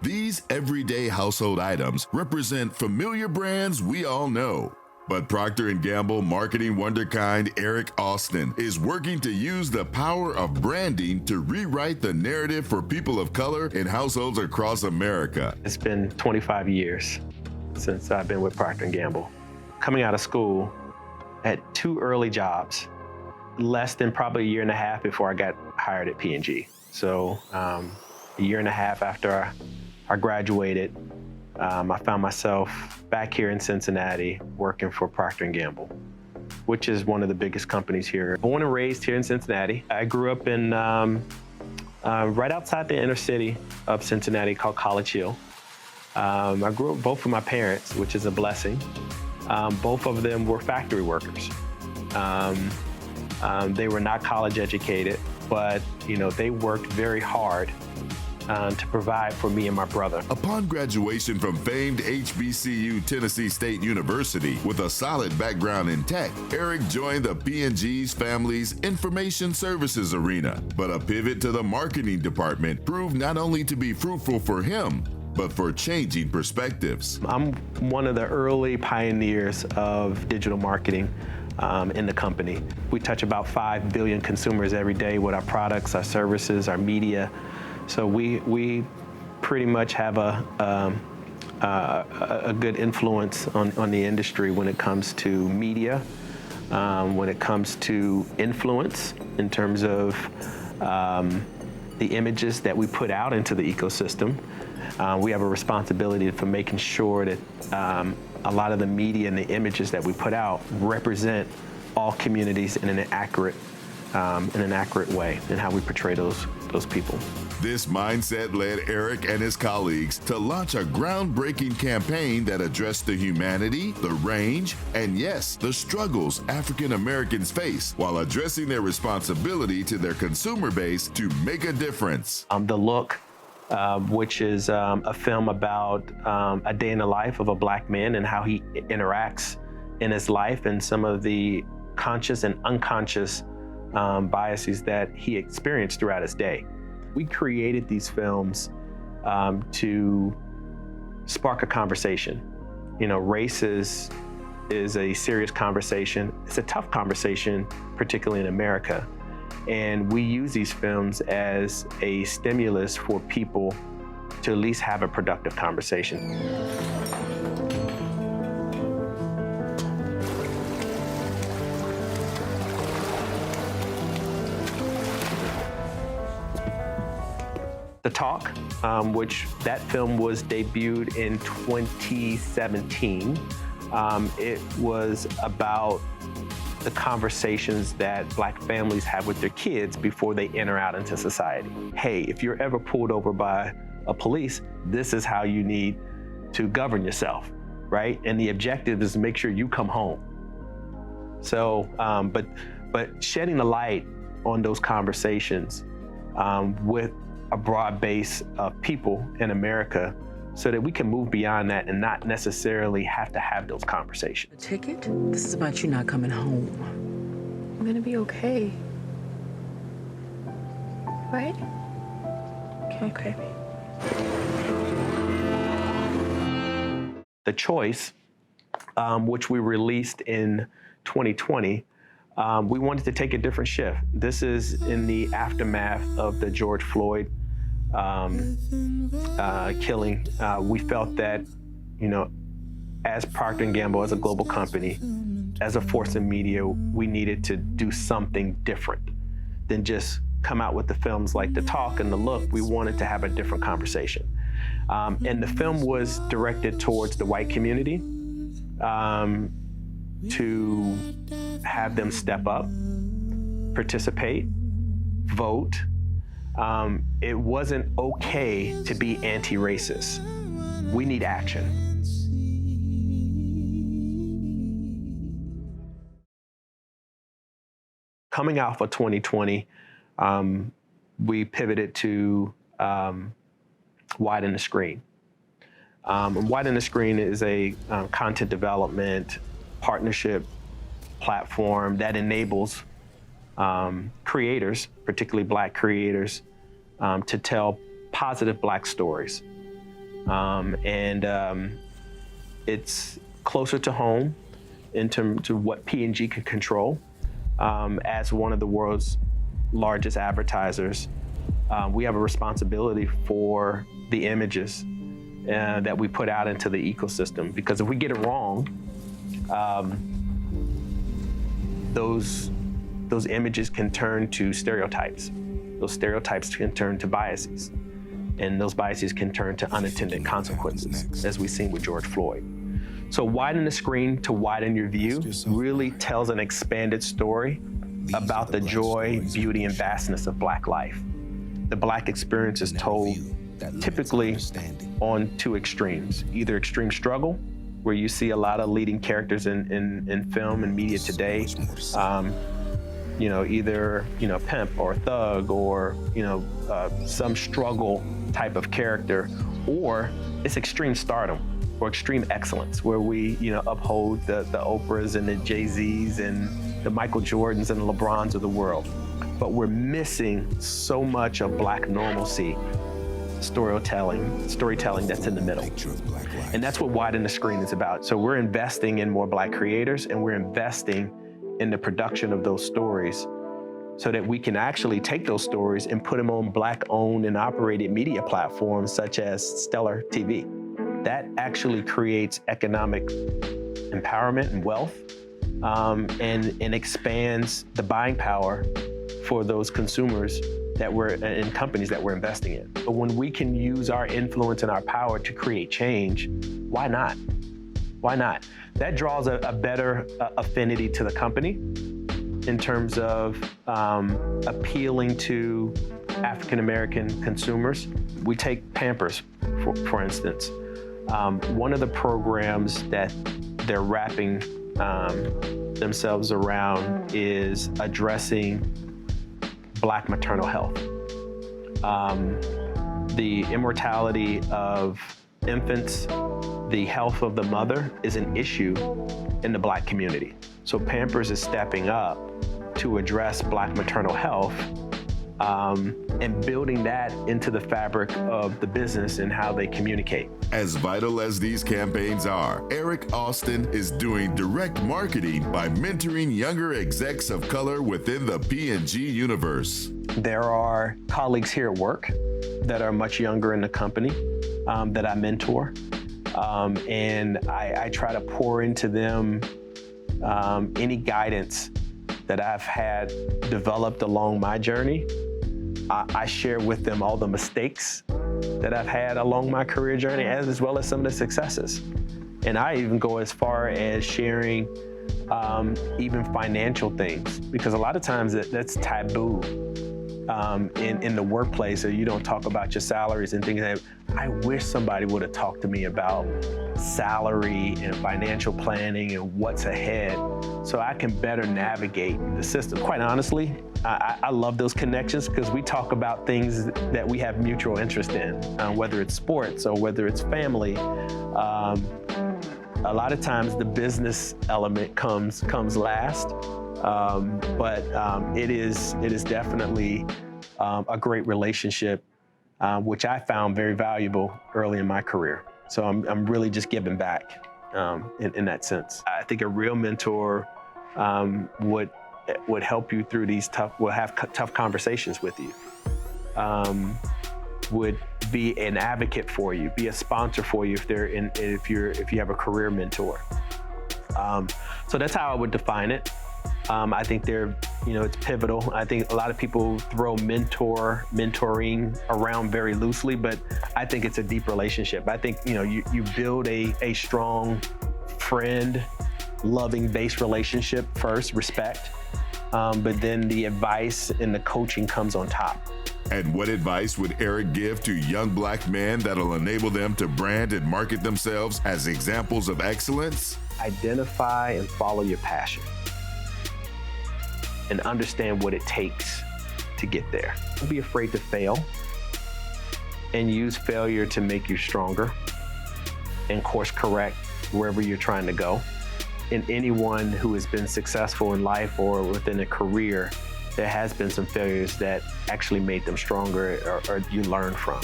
These everyday household items represent familiar brands we all know. But Procter & Gamble marketing wonderkind Eric Austin is working to use the power of branding to rewrite the narrative for people of color in households across America. It's been 25 years since I've been with Procter & Gamble. Coming out of school, I had 2 early jobs, less than probably a year and a half before I got hired at P&G. So a year and a half after I graduated, I found myself back here in Cincinnati working for Procter & Gamble, which is one of the biggest companies here. Born and raised here in Cincinnati. I grew up in right outside the inner city of Cincinnati called College Hill. I grew up both with my parents, which is a blessing. Both of them were factory workers. They were not college educated, but they worked very hard to provide for me and my brother. Upon graduation from famed HBCU Tennessee State University with a solid background in tech, Eric joined the P&G's family's information services arena. But a pivot to the marketing department proved not only to be fruitful for him, but for changing perspectives. I'm one of the early pioneers of digital marketing in the company. We touch about 5 billion consumers every day with our products, our services, our media. So we pretty much have a good influence on the industry when it comes to media, when it comes to influence in terms of the images that we put out into the ecosystem. We have a responsibility for making sure that a lot of the media and the images that we put out represent all communities in an accurate way in how we portray those people. This mindset led Eric and his colleagues to launch a groundbreaking campaign that addressed the humanity, the range, and yes, the struggles African Americans face while addressing their responsibility to their consumer base to make a difference. The Look, which is a film about a day in the life of a Black man and how he interacts in his life and some of the conscious and unconscious biases that he experienced throughout his day. We created these films to spark a conversation. Race is a serious conversation. It's a tough conversation, particularly in America. And we use these films as a stimulus for people to at least have a productive conversation. The Talk, which that film was debuted in 2017. It was about the conversations that Black families have with their kids before they enter out into society. Hey, if you're ever pulled over by a police, this is how you need to govern yourself, right? And the objective is to make sure you come home. So, but shedding a light on those conversations with a broad base of people in America so that we can move beyond that and not necessarily have to have those conversations. A ticket? This is about you not coming home. I'm gonna be okay. Right? Okay. The Choice, which we released in 2020, we wanted to take a different shift. This is in the aftermath of the George Floyd killing. We felt that, as Procter & Gamble, as a global company, as a force in media, we needed to do something different than just come out with the films like The Talk and The Look. We wanted to have a different conversation. And the film was directed towards the white community to have them step up, participate, vote. It wasn't okay to be anti-racist. We need action. Coming out for 2020, we pivoted to Widen the Screen. Widen the Screen is a content development partnership platform that enables creators, particularly Black creators, to tell positive Black stories It's closer to home in terms of what P&G can control. As one of the world's largest advertisers, we have a responsibility for the images that we put out into the ecosystem, because if we get it wrong, those images can turn to stereotypes. Those stereotypes can turn to biases, and those biases can turn to unintended consequences, as we've seen with George Floyd. So widen the screen to widen your view really tells an expanded story about the joy, beauty, and vastness of Black life. The Black experience is told typically on two extremes: either extreme struggle, where you see a lot of leading characters in film and media today, either pimp or thug or some struggle type of character, or it's extreme stardom or extreme excellence, where we uphold the Oprahs and the Jay-Z's and the Michael Jordans and the LeBrons of the world. But we're missing so much of Black normalcy, storytelling that's in the middle. And that's what Widen the Screen is about. So we're investing in more Black creators, and we're investing in the production of those stories so that we can actually take those stories and put them on Black-owned and operated media platforms such as Stellar TV. That actually creates economic empowerment and wealth, and expands the buying power for those consumers and companies that we're investing in. But when we can use our influence and our power to create change, why not? Why not? That draws a better affinity to the company in terms of appealing to African-American consumers. We take Pampers, for instance. One of the programs that they're wrapping themselves around is addressing Black maternal health. The immortality of infants, the health of the mother is an issue in the Black community. So Pampers is stepping up to address Black maternal health, and building that into the fabric of the business and how they communicate. As vital as these campaigns are, Eric Austin is doing direct marketing by mentoring younger execs of color within the P&G universe. There are colleagues here at work that are much younger in the company that I mentor, and I try to pour into them any guidance that I've had developed along my journey. I share with them all the mistakes that I've had along my career journey, as well as some of the successes. And I even go as far as sharing even financial things, because a lot of times that's taboo in the workplace, so you don't talk about your salaries and things like that. I wish somebody would have talked to me about salary and financial planning and what's ahead, so I can better navigate the system. Quite honestly, I love those connections, because we talk about things that we have mutual interest in, whether it's sports or whether it's family. A lot of times the business element comes last, but it is definitely a great relationship, which I found very valuable early in my career. So I'm really just giving back in that sense. I think a real mentor would help you through these tough conversations with you, would be an advocate for you, be a sponsor for you if you have a career mentor. So that's how I would define it. I think it's pivotal. I think a lot of people throw mentoring around very loosely, but I think it's a deep relationship. I think you build a strong friend, loving based relationship first, respect, but then the advice and the coaching comes on top. And what advice would Eric give to young Black men that'll enable them to brand and market themselves as examples of excellence? Identify and follow your passion, and understand what it takes to get there. Don't be afraid to fail, and use failure to make you stronger and course correct wherever you're trying to go. And anyone who has been successful in life or within a career, there has been some failures that actually made them stronger or you learn from.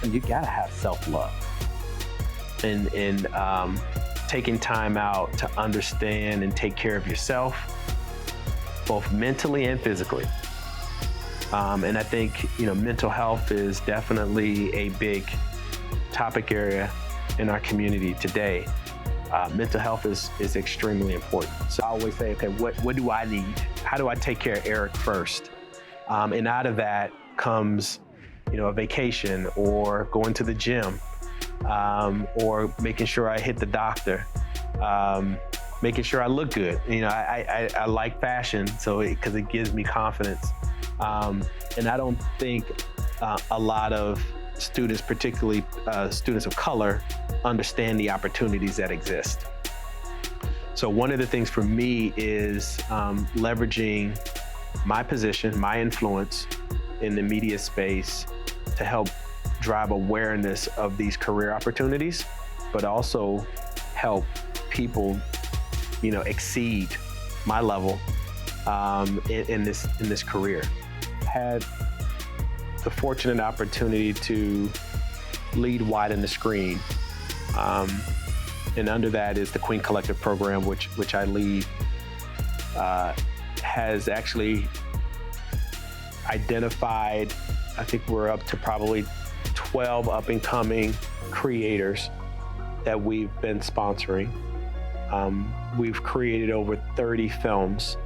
And you gotta have self-love. and taking time out to understand and take care of yourself, both mentally and physically. And I think, mental health is definitely a big topic area in our community today. Mental health is extremely important. So I always say, okay, what do I need? How do I take care of Eric first? And out of that comes, a vacation or going to the gym, or making sure I hit the doctor, making sure I look good. I like fashion, because it gives me confidence. And I don't think a lot of students, particularly students of color, understand the opportunities that exist. So one of the things for me is leveraging my position, my influence in the media space to help drive awareness of these career opportunities, but also help people, exceed my level in this career. Had the fortunate opportunity to lead Widen the Screen, and under that is the Queen Collective program, which I lead, has actually identified, I think we're up to probably 12 up-and-coming creators that we've been sponsoring. We've created over 30 films.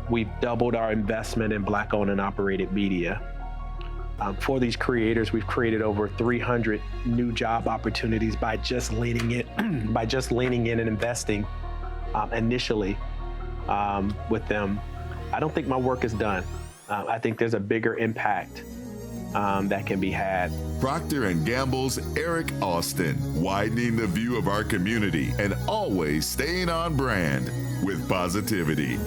We've doubled our investment in Black-owned and operated media. For these creators, we've created over 300 new job opportunities by just leaning in, and investing initially with them. I don't think my work is done. I think there's a bigger impact that can be had. Procter & Gamble's Eric Austin, widening the view of our community and always staying on brand with positivity.